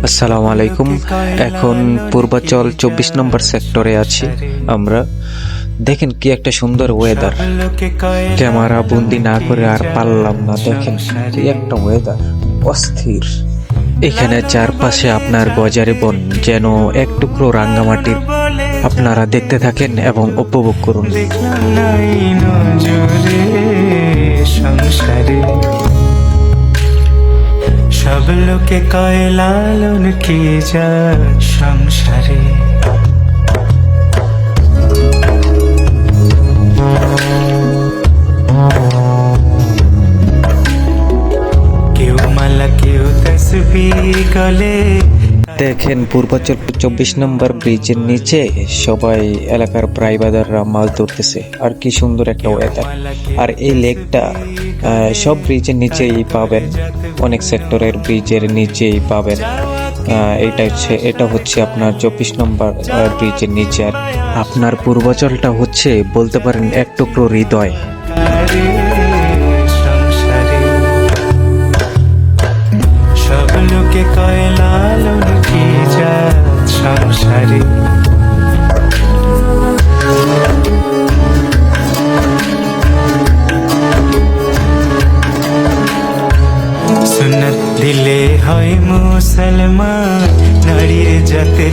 আসসালামু আলাইকুম। এখন পূর্বাচল 24 নম্বর সেক্টরে আছি আমরা। দেখেন কি একটা সুন্দর ওয়েদার, ক্যামেরা বন্দি না করে আর পারলাম না। দেখেন কি একটা ওয়েদার, অস্থির। এখানে চারপাশে আপনার গজারে বন, যেন এক টুকরো রাঙ্গামাটির। আপনারা দেখতে থাকেন এবং উপভোগ করুন। সব লোকে কয় লালন কি যায় সংসারে। কেউ মালা কেউ তসবিহ গলে। দেখেন পূর্বাচল 24 নম্বর ব্রিজের নিচে সবাই এলাকার প্রাইভাদাররা মাছ ধরতেছে। আর কি সুন্দর একটা ওয়েদার। আর এই লেকটা সব ব্রিজের নিচেই পাবেন, অনেক সেক্টরের ব্রিজের নিচেই পাবেন। এটা হচ্ছে আপনার 24 নম্বর ব্রিজের নিচে। আর আপনার পূর্বাচলটা হচ্ছে বলতে পারেন এক টুকরো হৃদয়। সব লোকে কয় লালন কি যায় সংসারে। সুন্নত দিলে হয় মুসলমান, নারীর জাতের